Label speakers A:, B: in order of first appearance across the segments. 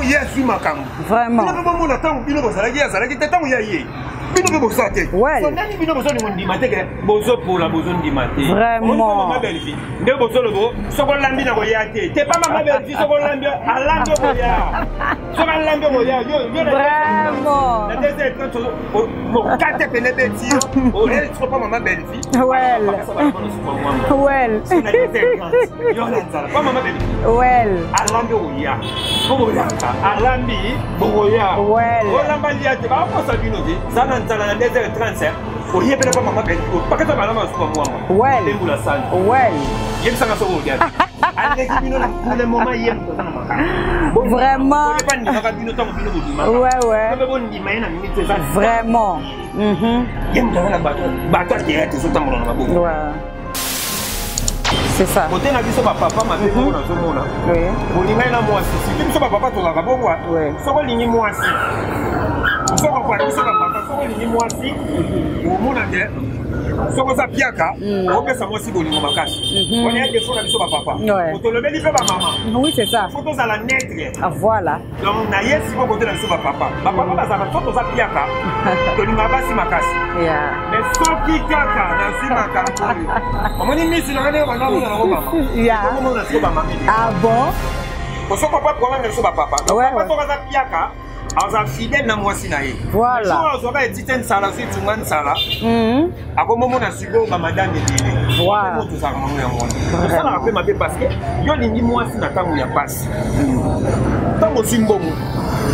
A: Yesu makambo.
B: Vraiment.
A: Bino pe mona tango bino bozalaki azalaki te tango ya ye. Bino pe bosate. So nani bino bozo ni ndima te bozo pola bozo ndima te.
B: Vraiment.
A: Mama belle fille. Nde bozo lobo soko lambi na koya te. Te pas mama belle fille soko lambi alambi koya. Soko lambi koya yo.
B: Vraiment.
A: La deuxième quand mo kate pene beti o elle trop pas mama belle fille.
B: Well. Well.
A: Pas mama belle fille.
B: Well.
A: Alambi koya. Alambi boya.
B: Well.
A: Olamba liya te ba ko sa bino te. Sana ntana 2h35. O yebele pas mama belle fille. Pas que ça va la super moi.
B: Well.
A: Ngula sana.
B: Well.
A: Yem sanga so ko dia. Avec bino le moment yem ko sana maka.
B: Vraiment. Ouais. Vraiment. Ouais. C'est ça.
A: Oui. Soko za piaka, opesa mosi bolingo makasi. On est des fois na biso papa. Otolobeli pe ba mama.
B: Oui, c'est ça.
A: Photo za la netre.
B: Ah voilà.
A: Donc na yesi ko côté na biso papa. Papa ba za photo za piaka. Tolinga basi makasi.
B: Yeah.
A: Mais soki kaka na sima kaka. Omoni misi na ngane ba na mama.
B: Yeah.
A: Comment na soko ba mama.
B: Ah bon?
A: Ko soko papa ko na biso papa.
B: Ouais.
A: Papa za piaka. Aza fidèle na mwasi na ye.
B: Voilà.
A: So azoka etiten sala si tungan sala. Akomomo na sigo ba madame dele.
B: Voilà.
A: Moto za mamu ya mwana. Ça na fait mabe parce que yo lingi mwasi na tango ya passe. Tango simbongo.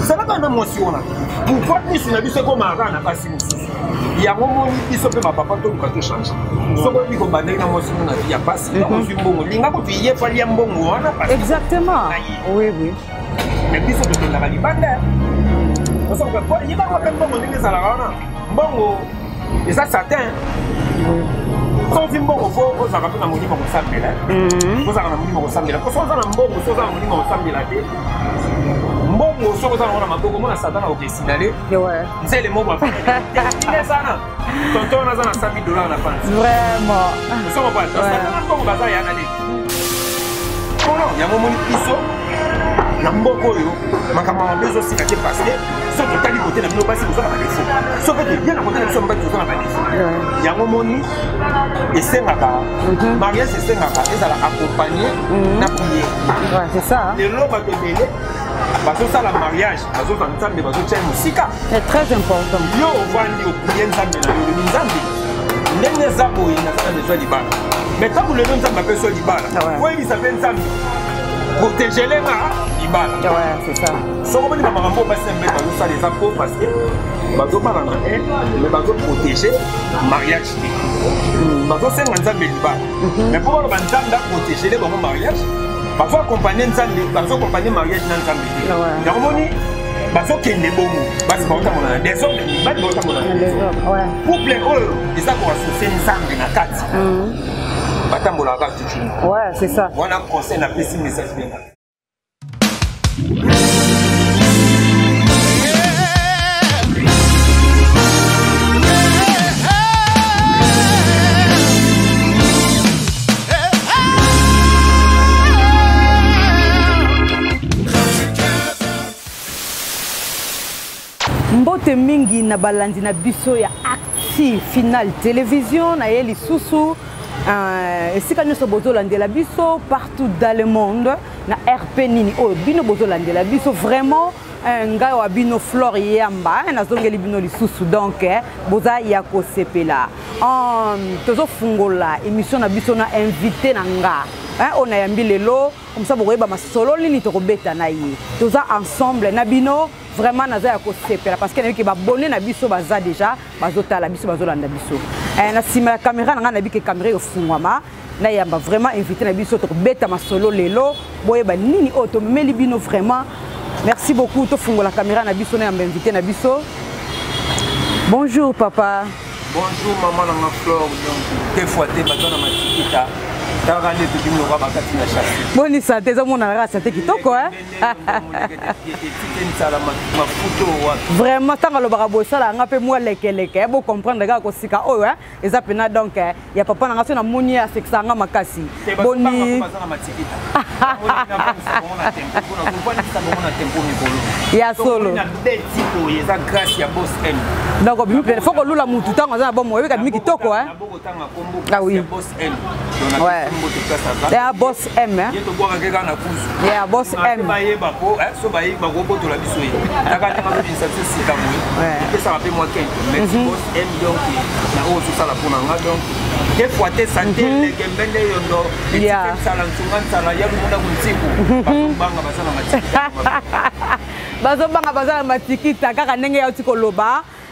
A: Ça na kana mwasi ona. Pourquoi ni na biso ko mara na pasi mususu. Ya momo ni biso pe ma papa to ka to changer. So ko bi ko bandai na mwasi na ya passe. Tango simbongo linga ko tiye fali ya mbongo wana passe.
B: Exactement. Oui.
A: Mais biso to na bali banda. Parce que il va pas même bongo ndenge sala wana mbongo eza certain so mbongo fo ko saka na molimo ko sambela ko saka na molimo ko sambela ko so na mbongo so na molimo ko sambela te mbongo so ko saka na maboko mona satana ko kesinale
B: ouais
A: nzele mo ba ile sana tonton na $100 na France
B: vraiment
A: so ko ba satana ko baza ya na de kono ya mo moni piso na mboko yo makama mabezo sika te parce que so totali côté na bino basi bozana ba défaut so fait bien na côté na so mbaki bozana ba défaut yango moni esengaka mariage esengaka ezala accompagner na prier
B: ouais c'est ça
A: le lo ba tobele bazo sala mariage bazo tantande bazo tcha musika
B: c'est très important
A: yo ovandi okuye nzambe na yo nzambe ndenge zabo ina sana besoin libala mais tant que le nzambe apeso libala ouais il s'appelle nzambe protéger les mains libala
B: ouais c'est ça
A: so ko bani mama mbo ba sembe ba ça les impôts parce que bazo bana na mais bazo protéger mariage bazo senga nzambe libala mais pour ba nzambe protéger les bon mariage bazo accompagner nzambe bazo accompagner mariage na nzambe donc moni bazo kende bomo basi ba otamona des hommes ba ba otamona
B: ouais
A: couple oyo eza ko associer nzambe na kati batambola ka toujours
B: ouais c'est ça
A: wana conseil na pesi message bien
B: mbote mingi na balandi na biso ya Actu Final Télévision na ye lisusu esika nyonso bozolandela biso partout dans le monde na RP nini oyo bino bozolandela biso vraiment ngai wa bino Flore Yamba nazongeli bino lisusu donc boza ya kosepela tozofungola émission na biso na invité na nga on a yambi lelo comme ça bokoyeba masolo nini tokobeta na ye toza ensemble na bino vraiment naza ya kosepela parce que na biki babone na biso baza déjà bazotala biso bazolanda biso na sima ya caméra na nga na biki caméra efungwama na yamba vraiment invité na biso tokobeta masolo lelo boyeba nini oyo tomemeli bino vraiment merci beaucoup tofungola caméra na biso na yamba invité na biso bonjour papa
A: bonjour maman na Flore donc des fois te bato na matikita
B: Bonne santé, ça mon a santé kitoko hein. Vraiment tant le barabo ça là ngapé moi lekeleke bo comprendre ga ko sika oyo hein. Eza pena donc ya papa na ngaso na moni ya seksanga makasi. Boni ya solo. Donc il faut que lula mutu tango za bon moi ka mi kitoko hein. Ah oui. Ouais. Il y a boss M. Il y a boss M.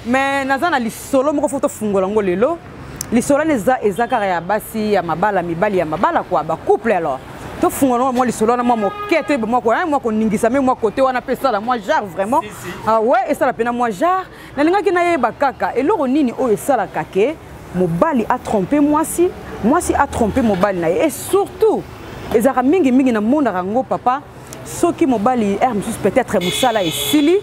B: Mais nazana li solo moko foto fungola ngolelo li solo neza ezaka ya basi ya mabala mibali ya mabala kwa ba couple alors to fungola mo li solo na mo kete mo ko ningisa me mo côté wana pesa la moi genre vraiment ah ouais et ça la pena moi genre na linga ki na yeba kaka eloko nini o esala kake mobali a trompé moi si a trompé mobali na et surtout ezaka mingi na monde rango papa soki mobali hermsus peut-être musala et sili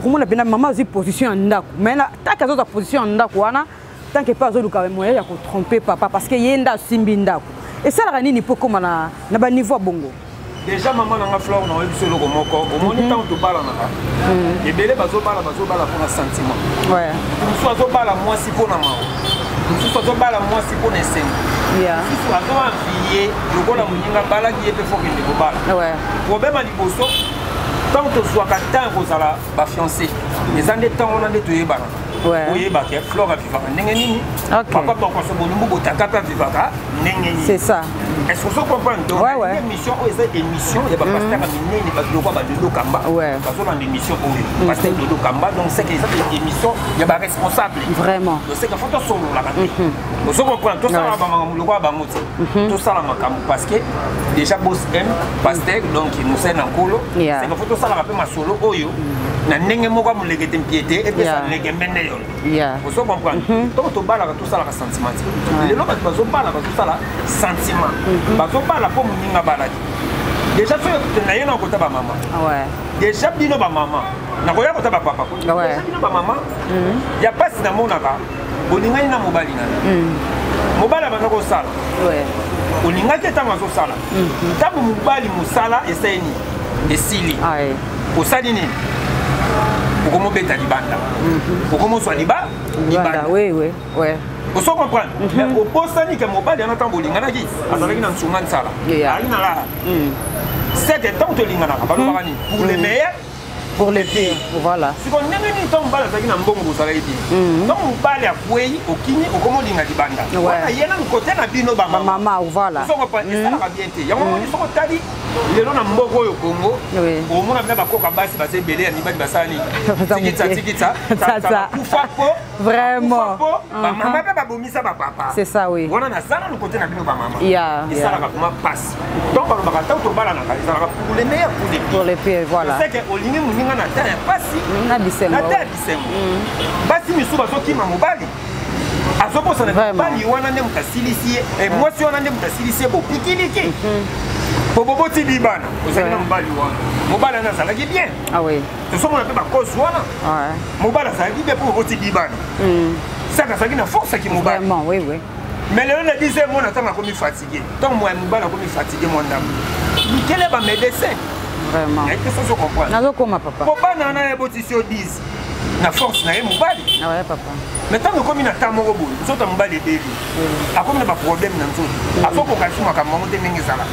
B: comment la peine maman aussi position en ndako mais là tant que autres position en ndako wana tant que pas ozoluka moyen ya ko tromper papa parce que yenda simbi ndako et ça la nini pour comment na ba niveau bongo
A: déjà maman na fleur na yebi solo moko au moins tant to bala na et belé bazo bala pour un sentiment
B: ouais
A: nous soit bala moi si pour na mao nous soit bala moi si pour na sengo
B: yeah
A: si soit envier le kola muninga bala qui était faut que ne bala
B: ouais
A: problème à liboso tant que soit temps aux ala ba fiancé les années temps on a des tuyés bana
B: ouais
A: oui bah que fleur vivaka ndenge nini papa donc on se bonumbu botaka pa vivaka ndenge nini
B: c'est ça
A: est-ce que vous comprenez donc émission c'est émission il y a pas pasteur minene ba dokwa ba dodo kamba parce qu'on a une émission au pasteur dodo kamba donc c'est que c'est une émission il y a pas responsable
B: vraiment
A: donc c'est que faut to solo la kati vous comprenez tout ça ba muloko ba moti tout ça la makambo parce que déjà boss M pasteur donc nous c'est nankolo c'est que faut to ça la pe ma solo oyo na ndenge moko mulekete mpiete et puis ça ndenge mende yo vous comprenez donc to bala tout ça la sentiment les loba bazo bala tout ça la sentiment bazo bala pour muninga balaki déjà fait na yena kota ba maman
B: ouais
A: déjà bino ba maman na koya kota ba papa déjà bino ba maman ya pas na monaka bolinga na mobali na mobala bana ko sala
B: ouais
A: olinga te tanga zo sala tabu mobali musala eseni esili
B: ouais
A: osali nini comment beta libanda comment soit liba
B: oui
A: vous comprenez mais au posani que mobali en attend bolinga na ki azalaki na nsunga nsala ali na la c'est que tant to lingana ba bakani pour les meilleurs
B: pour les pires voilà
A: si on nenge ni tant bala zaki na mbongo bosala iti donc mobali akwei okini okomo linga libanda wana yena côté na bino ba
B: mama voilà
A: vous comprenez ça va bien te yango ni soko tali lelo na mboko oyo Congo au mona bina bakoka basi base belé ya mibali basali tikita ça kufapo
B: vraiment
A: ba mama ba bomisa ba papa
B: c'est ça oui
A: wana na sana le côté na bino ba mama
B: et
A: ça la comment passe donc ba bakata to bala na kali ça pour les meilleurs
B: pour les pires voilà
A: c'est que olingi muninga na terre pasi
B: na bisembo
A: basi misuba soki ma mobali azoposa na mobali wana nde mutasilisi et moi si wana nde mutasilisi bo pikiliki bobo ti bibana ozali na mobali wana mobali na zalaki bien
B: ah oui
A: to somo na pe ba cause wana
B: ouais
A: mobali zalaki bien pour ti bibana ça ka zalaki na force ki mobali
B: vraiment oui
A: mais le on disait moi na tanga komi fatigué donc moi mobali komi fatigué mon dame quel est ba médecin
B: vraiment
A: et que ça se comprend
B: nazo koma papa
A: papa na na botisio 10 na force na ye mobali
B: ah ouais papa
A: mais tant que comme na ta moko boy nzoto mobali bébé a comme na ba problème na nzoto a faut ko kasuma ka maman de mingi sala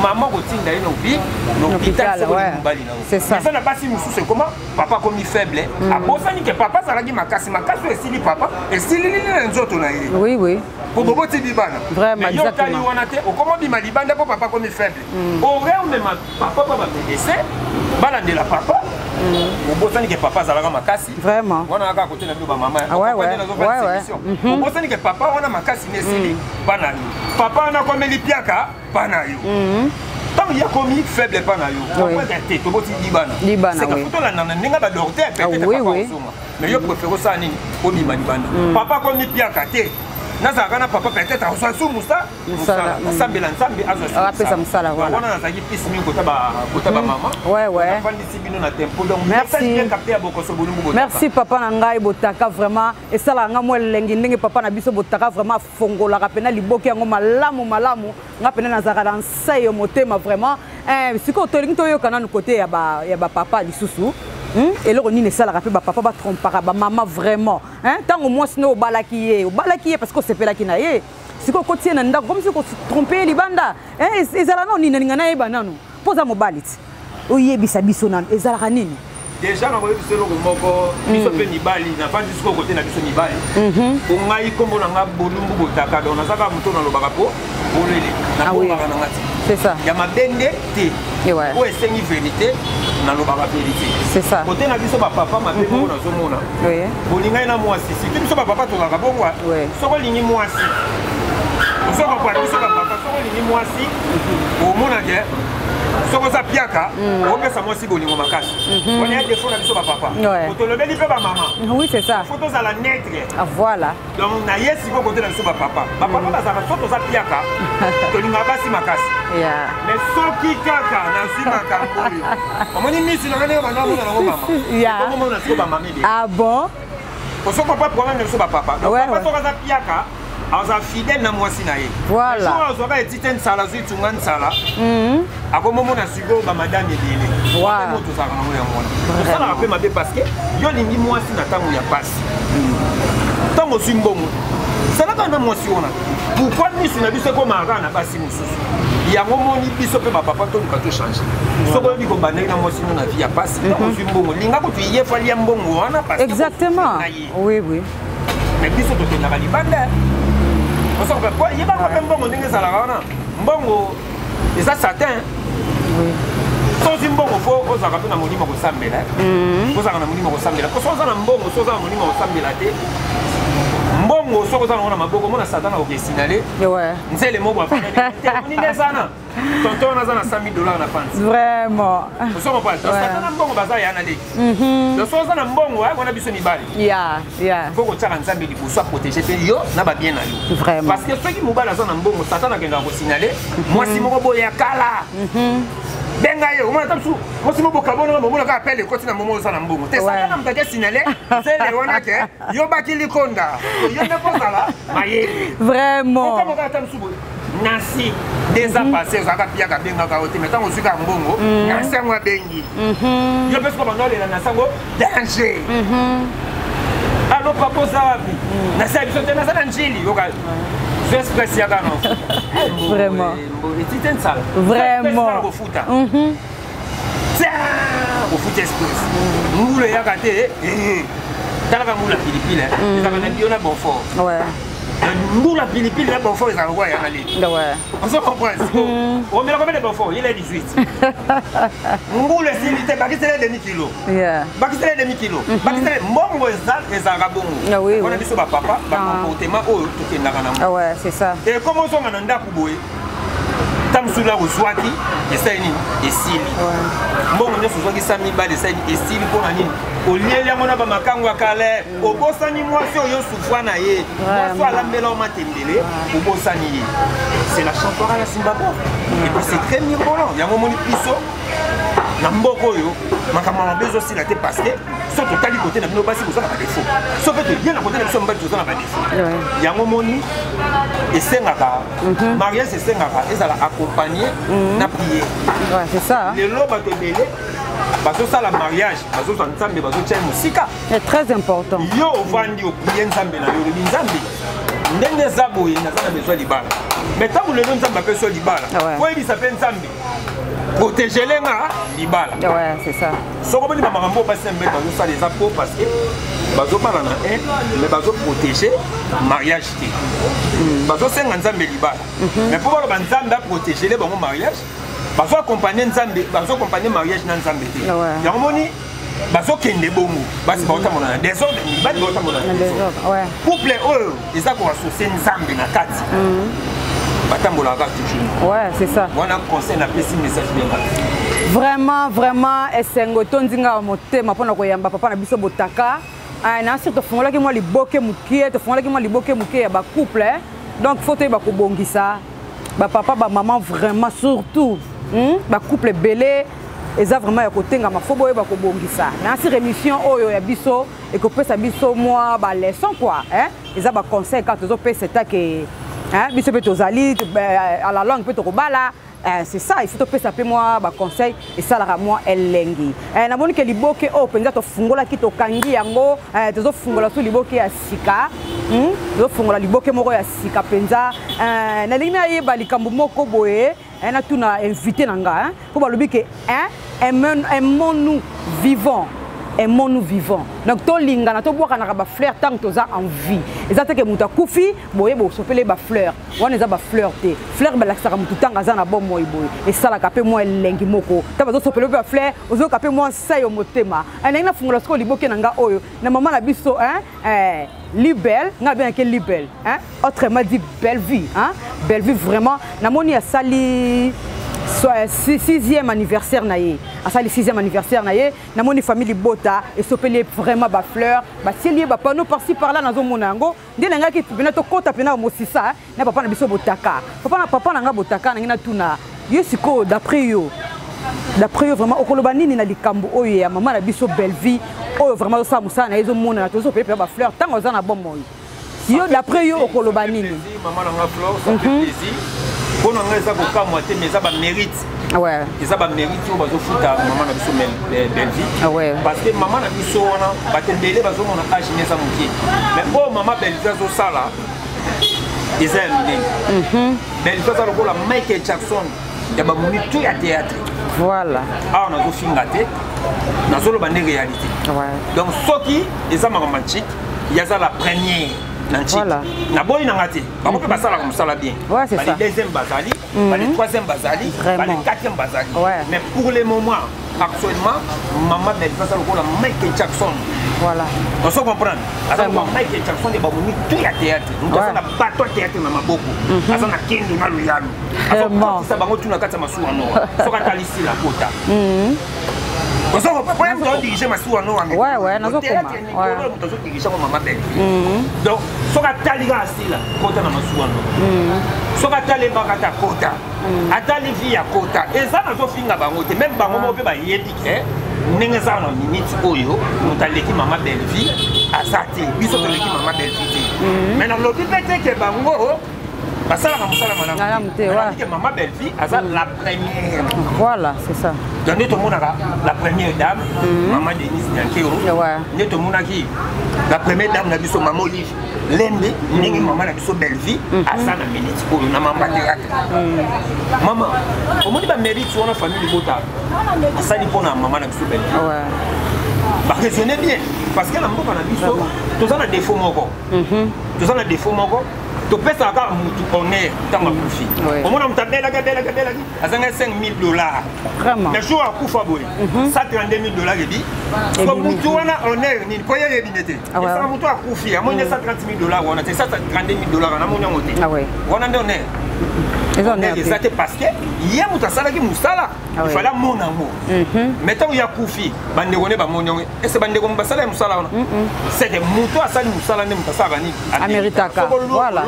A: maman ko tinda ino bi l'hôpital so mobali na
B: c'est ça
A: ça na basi musu c'est comment papa comme il faible a bosani que papa sala gi makasi esili papa esili na nzoto na ye
B: oui
A: pour bobo ti bibana
B: vraiment
A: exactement mais yo wana te o comment bi malibanda pour papa comme il faible au réel même papa ba médecin balande la papa au bosani que papa sala ga makasi
B: vraiment
A: wana aka côté na ba maman au bosani que papa wana makasi nesili bana papa na komeli piaka bana yo tant il y a commis faible bana yo on va gâter to boti libana c'est que photo la nana ninga ba docteur peut-être papa mais yo préfère ça nini obima libana papa komeli piaka te nazalaka na papa peut-être azwa su musala asambela nzambe
B: apesa mosala
A: wana nazalaki pisi mingi kota bamama afandisi bino na tempo donc
B: merci
A: capte ya bokoso bolumbu
B: merci papa na ngai botaka vraiment esalaka nga mwa elengi ndenge papa na biso botaka vraiment afongolaka mpena liboki yango malamu nga mpena nazalaka na nsai yo motema vraiment sikoyo tolingi toyoka nanu kote ya bapapa lisusu eloko nini esalaka mpe bapapa batrompaka bamama vraiment ntango mwasi nde obalaki ye parce que osepelaki na ye sikoyo okoti ye na ndako comme si kotrompe ye libanda ezala nano nini alinga nayeba nano mpo oza mobali ti oyebisa biso nano ezalaka nini
A: déjà na koyebi biso eloko moko biso mpe mibali nafandi sikoyo kote na biso mibali ongai nkombo na nga bolumbu botaka donc nazaka moto nalobaka mpo bolele nakolobaka na nga ti
B: c'est ça
A: ya mabende te oyo esengi vérité nalobaka vérité
B: c'est ça
A: kote na biso bapapa mabe moko nazomona bolingai na mwasi siki biso bapapa tozalaka bongwa soko olingi mwasi osokokwala biso bapapa soko olingi mwasi omonake soko oza piaka opesa mwasi bolingo makasi wana ya defo na biso bapapa tolobeli mpe bamama
B: oui c'est ça
A: fo tozala netre
B: voilà
A: donc na ye siko kote na biso bapapa bapapa bazalaka so toza piaka tolingaka basi makasi mais soki kaka nazwi makambo oyo omoni misi nanga ndenge banda omona nango mama omona siko bamama ebe
B: ah bon
A: osoko papa problème na biso bapapa donc papa soko aza piaka aza fidèle na mwasi na ye jour azwaka etite nsala azwi tunga nsala akomomona sikoyo bamadame ebele moto ozalaka nango yango wana osalaka mpe mabe parce que yo olingi mwasi na ntango ya pasi ntango ozwi mbongo salaka na mwasi wana pourkui misu na biso ekomaka na basi mosusu yango moni biso mpe bapapa toluka tochange soki oyebi kobandaki na mwasi no na vie ya pasi ntango ozwi mbongo linga kutu yefali ya mbongo wana
B: exactement oui
A: mais biso tokendaka libanda yebaka mpe mbongo ndenge ezalaka wana mbongo eza satin sozi mbongo fo ozalaka mpe na molimo kosambela ozalaka na molimo kosambela po so oza na mbongo so oza na molimo kosambela te mbongo soki oza nango na maboko omona satana okesinale nzele moko afanini ezana tonton wana aza na $100 na fansi
B: vraiment
A: osokopa satana mbongo baza ya na leki donc so oza na mbongo wana biso mibali fo kotiaka nzambe liboso aprotege mpe yo na babien na yo parce que soki mobali aza na mbongo satana akendaka kosinale mwasi moko boye ya kala benga ye omona ta biso mwasi moko bokabona momonaka apele ekoti na momo oza na mbongo te satana moto ake sinale nzele wana ke yobaki likonda yo nde kozala mayele
B: vraiment
A: okamokaka ta biso boye nasi des ans passés ozalaka piaka abengaka yo te mai ntango ozwika mbongo nasi yango abengi yo mpe soko banda olela nasi yango danger alo papa oza wapi nasi ya biso te naza na njili yoka express yaka no
B: vraiment
A: etite nsala
B: vraiment
A: kofuta kofuta express ngulu eyaka te talaka ngulu ya pilipile ezaka na bio na bonfort ngulu ya pilipile na bonfort ezaka kwa yana leki ozo comprendre omela combien de bonfort il est 18 ngulu esili te bakisele demi kilo bakisele demi kilo bakisele mbongo ezalaka bongo wana biso bapapa bacomportement oyo tokendaka nango
B: c'est ça
A: e komo ozonga na ndako boye tamsula ozwaki esali nini esili mbongo nyonso ozwaki $100 esali esili mpona nini olieli yango na bamakango ya kale obosani mwasi oyo sufwa na ye mwasi alambela o matembele obosani ye c'est la chantora ya Zimbabwe et puis c'est très mirobolant yango moni biso na mboka oyo makambo mabe ezosila te parce que so totali kote na bino basi kozala badefo so mpe toye na kote na biso mobali toza na badefo yango moni esengaka mariage esengaka ezala accompagné na priere lelo bato ebele bazosala mariage bazozwa nzambe bazotia mosika
B: c'est très important
A: yo ovandi oprie nzambe na yo olobi nzambe ndenge eza boye naza na bezwa libala mais ntango lelo nzambe apesi yo libala oyebisa mpe nzambe protégele nga libala
B: c'est ça
A: soko boni bamakambo oyo basi mbele bazosala eza po parce que bazobala na mais bazoprotege mariage te bazosenga nzambe libala mais mpo baloba nzambe aprotégele bango mariage bazoaccompagne nzambe bazoaccompagne mariage na nzambe te yango moni bazokende bongo basi baotambola na désordre mibali baotambola na désordre couple oyo eza koasocie nzambe na kati batambolaka toujours
B: c'est ça
A: wana conseil napesi message benga
B: vraiment esengo tondinga motema mpona koyamba papa na biso botaka na sur tofungolaki mwa liboke mukie tofungolaki mwa liboke mukie ya couple donc faut te bakobongisa papa maman vraiment surtout couple belé eza vraiment ya kotengama fo boye bakobongisa na sur émission oyo ya biso ekopesa biso mwa leçon quoi eza conseil quand tozopesa etake biso pe tozali à la langue pe tokobala. C'est ça, il faut te faire moi conseil et ça la moi elengi. Na moni ke liboke o penza to fungola ki to kangi yango to fungola so liboke ya sika. To fungola liboke moko ya sika penza na lingina yeba likambo moko boye na tuna invité nanga ko ba lobi ke aimons-nous vivants. Aimons-nous vivants. Donc, to lingana to boka na ba fleur tant que toza en vie. Ezate ke muta kufi boye bo sopele ba fleur. Wana eza ba fleur te. Fleur ba lakisaka mutu tanga za na bon moy boye. Et ça la kapé moi lengi moko. Ta ba sopele ba fleur, ozo kapé moi sayo motema. Ana ina fungola sko liboke nanga oyo. Na maman na biso libelle, nga bien que libelle, autrement dit belle vie, belle vie vraiment. Na moni a sali 6e anniversaire naie à ça le 6e anniversaire naie na moni famille bota et sopeli vraiment ba fleur ba tieli ba panneau par-ci par-là na zo monango ndena ngaki pena to kota pena mosisa na papa na biso botaka papa na nga botaka na ngina tuna yesiko d'après yo vraiment okoloba nini na likambo oyo ya maman na biso belle vie oyo vraiment ça musa na ezo mona to sopeli ba fleur tango za na bon moyo yo d'après yo okoloba nini
A: maman na nga fleur ça fait plaisir. Bon, on a ça pour moi, mais ça va mérite.
B: Ouais.
A: Et ça va mérite, on va se foutre à maman na biso belle vie.
B: Ouais.
A: Parce que maman na biso on a batembele bazo mon âge mais ça moutier. Mais bon maman belle vie zo ça là. Ils aiment. Belle vie ça le la Michael Jackson. Il y a ba moni tout ya théâtre.
B: Voilà.
A: Ah on a go fingaté. Na zo le bande réalité. Ouais. Donc ce qui est romantique, il y a ça la première. Voilà. Na boy na ngati. Ba ko ba sala comme ça là bien.
B: Ouais, c'est ça.
A: Les deuxième bazali, les troisième bazali, les quatrième bazali.
B: Ouais.
A: Mais pour le moment, actuellement, maman belle ça le la Michael Jackson.
B: Voilà.
A: On se comprend. Asa ko Michael Jackson de ba moni tout ya théâtre. Nous ça na bateau théâtre na maboko. Asa na kendo na luyalo. Asa ça bango tuna kata masuwa no. Soka talisi la kota. Ouais,
B: ouais, nazo koma. Ouais.
A: Donc, soka taliga asila kota na masuano. Soka tale bakata kota. Atali via kota. Eza nazo finga bango te même bango mo pe ba yebi ke ndenge za na minute oyo mutaleki mama belle vie asati biso toleki mama belle vie. Mais na lobi pete ke bango basala comme ça la madame. Maman belle vie la première.
B: Voilà, c'est ça.
A: Donc nous tout le monde la première dame, maman Denise Nyankero. Nous tout le monde qui la première dame na biso maman Olive. Lembe, ningi maman na biso belle vie asa na minute pour na maman théâtre. Maman, comment tu vas mérite sur la famille Bota? Ça dit pour na maman na biso belle vie. Ouais. Bah raisonnez bien parce que la mboka na biso tout ça na défaut moko. Tout ça na défaut moko. Tu peux savoir que tu connais dans ma profit. Au moins, on t'a belle, à 5 000 $. Vraiment. Mais je à Koufaboui, ça 32 000 $. Et puis, comme tu en as en air, il faut y aller. Et ça, tu as Koufi, à moins de 130 000 $, on a 32 000 $, on a mon monté. On a donné. Exactement parce que il y a muta sala qui musala il fallait mon amour maintenant il y a Koufi bande gone ba monyo et c'est bande gone basala musala c'est que muto asali musala ne muta sala ni
B: ameritaka voilà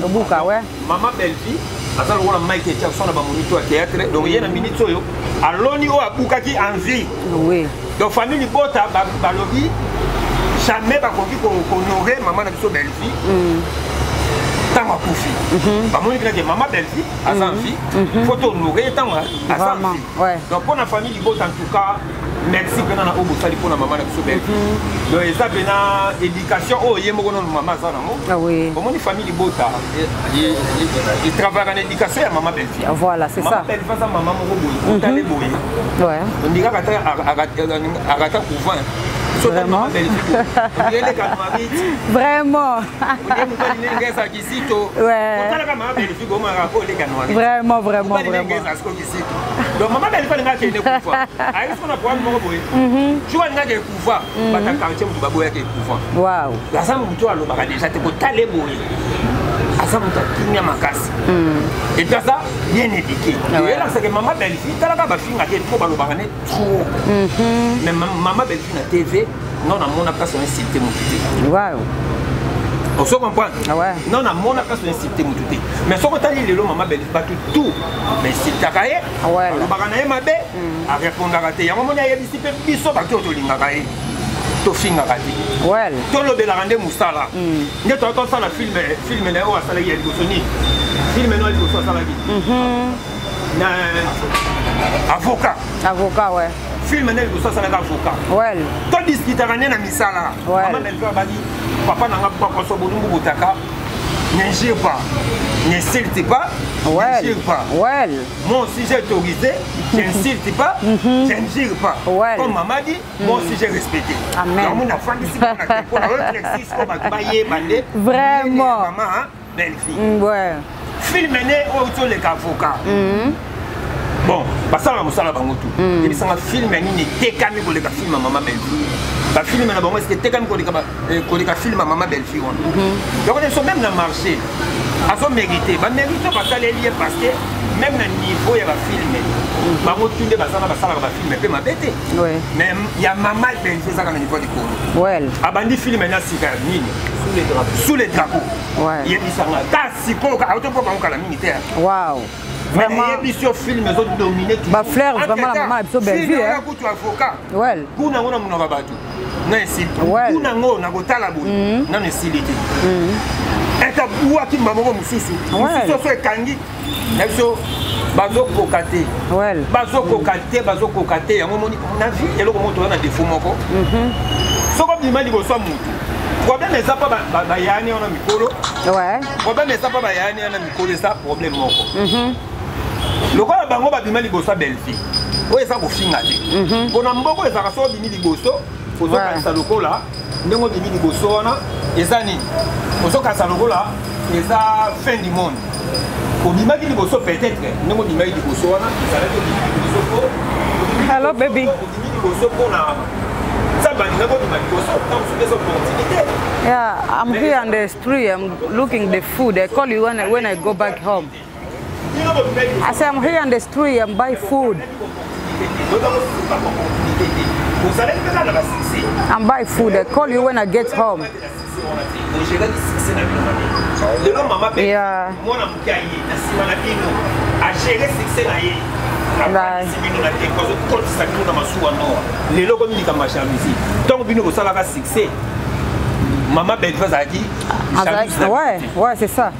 B: buka ouais
A: maman belle vie asala wala Michael Jackson ba monito à théâtre donc il y a une minute yo aloni o abuka qui envie oui donc famille bota ba lobi jamais ba koki ko honorer maman na biso belle vie tant à Koufi. Bah moi je dis maman belle fille, à sa fille, photo nourrir tant à sa fille. Donc pour la famille du en tout cas, merci bien na obo sali pour la maman na biso belle fille. Donc ça bena éducation oh yé mo maman ça na mo. Ah oui. Pour mon famille du bota, il travaille en éducation à maman belle fille.
B: Voilà, c'est ça.
A: Maman belle fille ça maman mo boy, t'allais boy. Ouais. On dit agata couvent.
B: Vraiment. Vraiment. Vraiment, vraiment, vraiment.
A: Donc, maman, elle fait un peu de pouvoir. Est-ce qu'on a pour un mot? Tu vois, il y a des pouvoirs.
B: Waouh.
A: La femme, tu vois, elle a déjà été pour t'aller mourir. Et puis ça, bien éduqué. Et là, c'est que maman belle fille, t'as la fille, elle a trop. Mais maman belle fille, la TV, non na mona place on insulter mututé.
B: Wow.
A: On se comprend.
B: Ah ouais.
A: Non na mona place on insulter mututé. Mais so ko tali lelo maman belle pas tout. Mais si takaye.
B: Ah ouais.
A: Le bagana e mabe. A répondre à raté. Ya mona ya disi pe biso ba to lingaka e. To finga raté.
B: Well.
A: To lo bela rande musala. Ne to to sala film na o sala ya libosoni. Film no liboso sala bi. Na avocat.
B: Avocat ouais.
A: Film na liboso sala avocat.
B: Well.
A: To discuter na misala. Maman belle va badi. Papa n'a pas encore beaucoup botaka. N'ingère pas, n'insulte pas, n'ingère pas.
B: Well.
A: Moi aussi j'ai autorisé, j'insulte pas, j'ingère pas.
B: Well.
A: Comme maman dit, moi aussi j'ai respecté.
B: Amen. Vraiment.
A: Maman, belle fille.
B: Ouais.
A: Film mené autour les avocats. Bon, parce que ça la bango tout. Et ça film mené n'était qu'à me coller film maman belle fille. La film na bango est était qu'à me coller film maman belle fille. Donc on est même dans le marché. À son mérité, bah mérité parce qu'elle est liée parce que même dans le niveau il y a un film. Bango tout les basana basala ba film peut m'embêter. Oui. Mais il y a maman belle fille ça quand niveau du coup. Ouais. Abandi film na sika nini sous les drapeaux. Ouais. Il y a des sanga ta siko ka auto pour bango la militaire. Wow. Vraiment. Il y a des films qui sont dominés. Bah, Flair, vraiment, la maman est belle vie. Hein. Tu es avocat. Ouais. Pour nous, on a mon abattu. Non, c'est. Ouais. Pour nous, on a goûté la boue. Non, c'est l'idée. Et tu as boua qui m'a montré Moussissi. Moussissi, c'est Kangi. Et so, bazo kokate. Ouais. Bazo kokate, bazo kokate. À un moment, on a vu, il y a le moment où on a des fous moko. Ce qu'on dit, il faut moutou. Problème est ça pas bayani on a mikolo. Ouais. Problème est ça pas bayani on a mikolo ça problème moko. Le quoi bango ba bima liboso belle fille. Oye ça ko finga te. Bona mboko eza ka so bimi liboso, ozo ka sa lokola, ndengo bimi liboso wana, eza ni. Ozo ka sa lokola, eza fin du monde. Ko bima liboso peut-être, ndengo bima liboso wana, eza la bimi liboso ko. Hello baby. Bimi liboso ko na.
B: Yeah, I'm here on the street. I'm looking the food. They call you when I go back home. I say I'm here on the street. I'm buy food. I'm buy food. They call you when I get home. Yeah.
A: Maman belle a dit.
B: Ouais, c'est ça.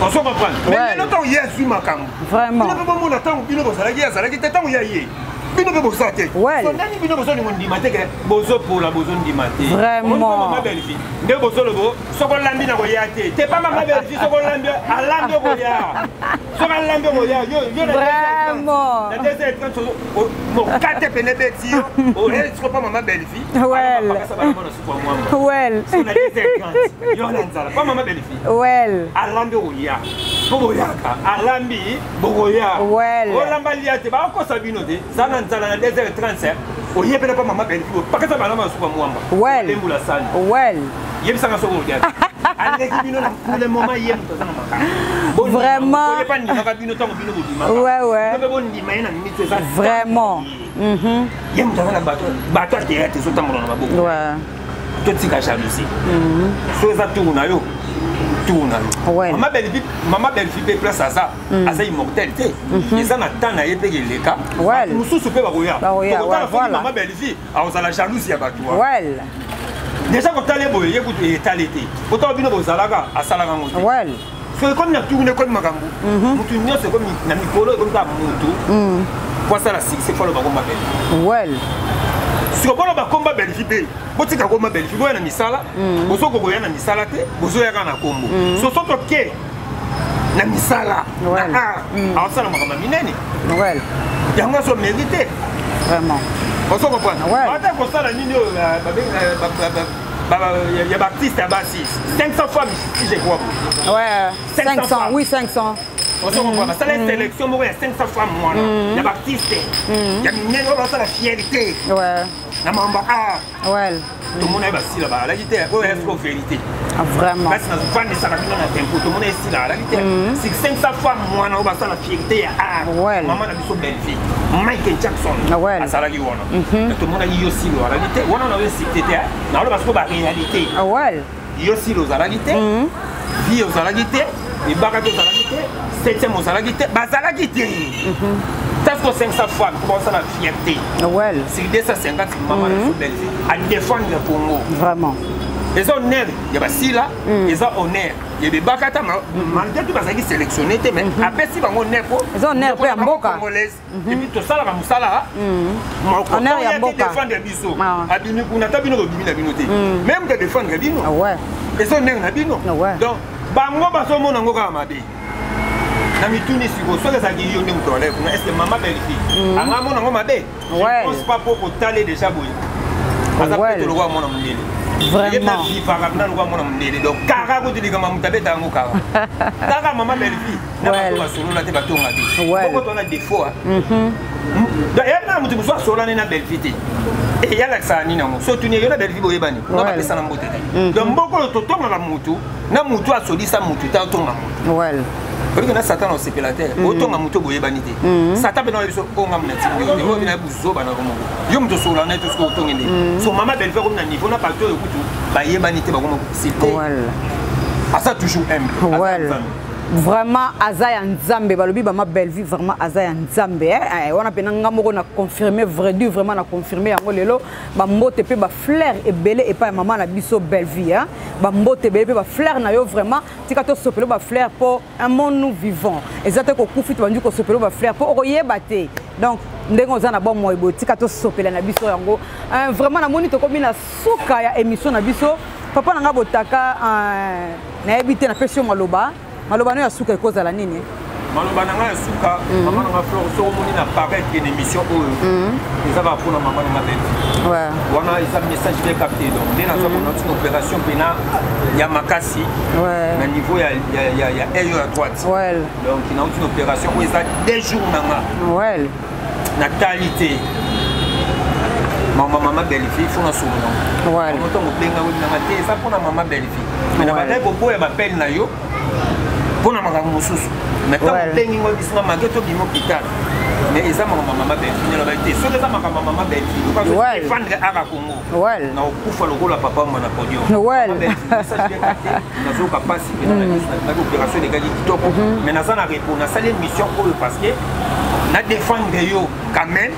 A: On se comprend. Mais maintenant, il y a su ma cam.
B: Vraiment.
A: Ouais. Vraiment.
B: Vraiment. Ouais, ouais. Vraiment.
A: Ouais. Maman belle fille place à ça, à sa immortalité. Ils en attendent à y payer les cas.
B: Ouais.
A: Nous sous super maman belle fille, à la jalousie à toi.
B: Ouais.
A: Déjà quand tu es beau, écoute, tu es talenté. Autant bien aux alaga à salaga.
B: Ouais.
A: C'est comme la tourne comme Magambo. Mutu c'est comme na mikolo comme ta mutu. Quoi ça la c'est quoi le bagomba belle.
B: Ouais.
A: Sur le combat belle fille. Botika combat belle fille na misala. Bozo ko na misala te, bozo ya na kombo. So soto ke na misala.
B: Ouais.
A: Ah, ça na makama minene.
B: Ouais.
A: Yanga so mérité.
B: Vraiment.
A: Bozo comprendre.
B: Ouais.
A: Ata ko sala nini il y a Baptiste à Bassis. 500 femmes, si je crois.
B: Ouais, 500, oui, 500.
A: On se comprend. Ça, la sélection, il y a 500 femmes. Il y a Baptiste. Il y a Minero, ça la fierté.
B: Ouais.
A: na mamba
B: Ouais.
A: tout le monde est bassi là-bas. La guitare, est-ce que vérité?
B: Vraiment.
A: Parce que nous avons ça dans tempo, tout le monde est ici là. La guitare, c'est 500 fois moi on va ça la fierté
B: Ouais.
A: maman a biso belle fille. Michael Jackson.
B: Ouais.
A: À Salagi wana. Tout le monde a aussi là. La guitare, on a aussi cité na le parce que ba réalité.
B: Ouais.
A: Yosi lo za la guitare. Vie aux la guitare, et bagato za la guitare, 7e aux la guitare, ba za la guitare. Parce que 500 fois, comment ça la fierté.
B: Ouais.
A: C'est 250 maman a belle fille. À défendre le Congo.
B: Vraiment.
A: Les honneurs, il y a aussi là, les honneurs. Il y a des bakata, malgré tout, parce qu'ils sélectionnent, mais après, si on est pour.
B: Les honneurs, pour Yamboka.
A: Et puis tout ça, là, comme ça, là.
B: Honneur Yamboka.
A: Défendre les bisous. Abinu, on a tabino, la binoté. Même de défendre les binos.
B: Ouais.
A: Les honneurs, la bino. Donc, bango, baso, mon ango, gamade. Na mituni siko so les aguilles on me toile est-ce que maman belle fille anga mon ango mabe je pense pas pour taler déjà boy asa peut le roi mon amundele vraiment il va ramener le roi mon amundele donc kara ko tili kama mutabe tango kara kara maman belle fille na ba solo la te ba tonga te ko to na défaut donc il y a mutu so solo na belle fille et ya la ça ni na mo so tuni yo na belle fille boye bani ba pesa na mbote donc mboko to tonga la mutu na mutu asolisa mutu ta tonga mutu well. Parce que Satan aussi peut la terre. Autant à muto boye banité. Satan peut dans les on a mené. On a besoin bana comme. Yom to sola net tout ce qu'on tongue. Son maman belle fait comme na niveau na pas tout écoute. Ba ye banité ba comme c'était. Ah ça toujours humble. Vraiment Azaya Nzambe balobi ba ma belle vie vraiment Azaya Nzambe on a penanga moko na confirmer vrai du vraiment na confirmer yango lelo ba mbote pe ba fleur ebele et pas maman na biso belle vie hein ba mbote ebele pe ba fleur na yo vraiment tika to sopelo ba fleur pour un monde nous vivons exactement ko kufi to bandi ko sopelo ba fleur pour oyeba te donc ndenge oza na bon moyebo tika to sopela na biso yango vraiment na moni to komi na suka ya émission na biso papa nanga botaka na ebité na pression maloba maloba no ya suka ekozala nini maloba nanga ya suka mama nanga fleur so moni na paraître une émission oyo eza ba pona mama nanga belle ouais wana eza message bien capté donc dès na so une opération pena ya makasi ouais na niveau ya ayo à droite ouais donc il y a une opération où eza 2 jours nanga ouais natalité maman belle fille faut na solo ouais on entend benga wona ngate ça pour maman belle fille mais na ba ko boya ba pelle na yo pour na makambo mosusu mais tant que ngo bisina mageto bimo hôpital mais eza maman belle fille na ba été so eza maman belle fille parce que défendre ara Congo ouais na okufa lokola papa mwana podium ouais ça bien capté na zo capacité na opération de gadi kitoko mais na ça na répondre na ça l'émission parce que na défendre yo quand même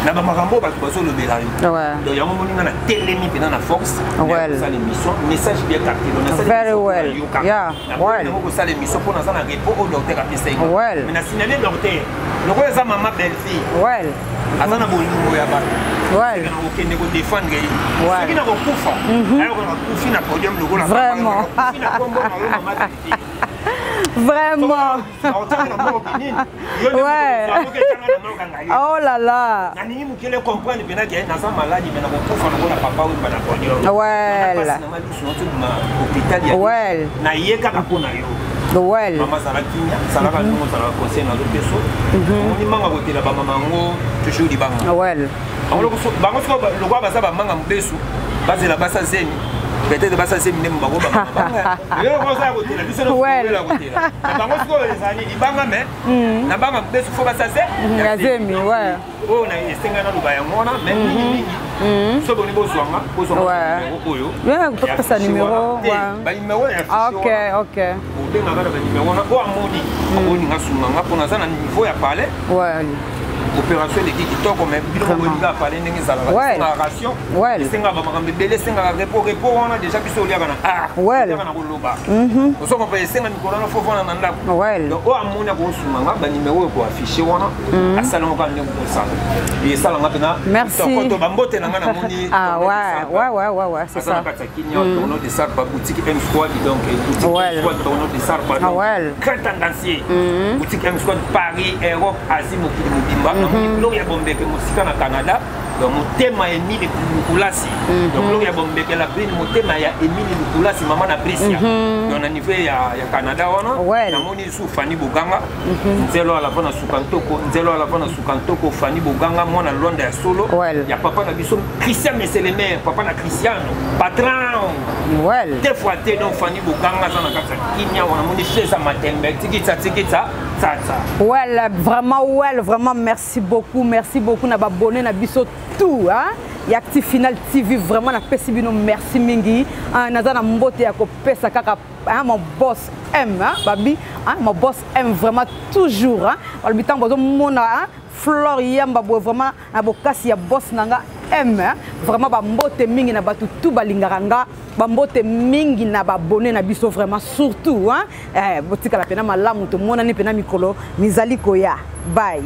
A: na ba makambo ba so le belari donc yango moninga na telemi pena na force ça l'émission message bien capté donc na ça very well yeah ouais na ko ça l'émission pour na ça na repos au docteur apesa mais na signaler docteur loko eza maman belle fille ouais azana bolingo ya ba ouais na okende ko défendre ouais kina ko kufa ayo ko kufi na podium loko la vraiment na kombo na maman belle fille vraiment ouais oh là là nani mukele comprendre pena que na sa maladie mais na ko kufa na papa ou na podium ouais hôpital ya ouais na yeka ka pona yo well mama salakinya salaka no salaka conseil na d'autres personnes on manga kotela ba mama ngo toujours di banga well bango so lo kwa basa ba manga mbesu bazela basa zeni peut-être basa zeni ndemba ko banga yo ko sa kotela biso no kotela kotela bango so ezali di banga mais na banga mbesu fo basa zeni ya zemi ouais oh na esenga na lubaya ngona mais mingi so boni bozwanga oyo yeah kupata numéro ba numéro ya OK benga kana ba numéro na o amoni amoni ngasunga ngapona sana niveau ya parler ouais opération de kitoko mais biloko bolinga parler ndenge za la ration ouais senga ba makambe bele senga repos on a déjà biso liaka na ouais na koloba oso ko pe senga mikolo na fofo na ndako ouais donc o amoni ko sunga ba numéro ko afficher wana asala mo kan ndeko sala et sala ngapena merci ko ba mbote na ngana moni ouais c'est ça ka takinya on de ça ba boutique M Squad donc boutique Squad on de ça ba très tendancieux boutique M Squad Paris Europe Asie mokili mobimba no ya bombe ke musika na Canada donc motema ya Emile Lukulasi donc lo ya bombekela bini motema ya Emile Lukulasi mama na Prisia donc na niveau ya Canada wana namoni su Fanny Boganga nzelo ala bana sukantoko nzelo ala bana sukantoko Fanny Boganga mwana Londa ya solo ya papa na biso Christian Meselemer papa na Cristiano patron des fois te donc Fanny Boganga za na kata kinya wana moni cheza matembe tikita
B: vraiment merci beaucoup na babonné na biso tout hein et Active Final TV vraiment na pesi bino merci mingi naza na mbote ya kopesa kaka mon boss M hein babi hein mon boss M vraiment toujours hein balbitan bozo mona hein Flor yamba vraiment na bokasi ya boss nanga M hein vraiment ba mbote mingi na batu tout balinganga ba mbote mingi na babonné na biso vraiment surtout hein botika la pena malamu to mona ni pena mikolo mizali koya bye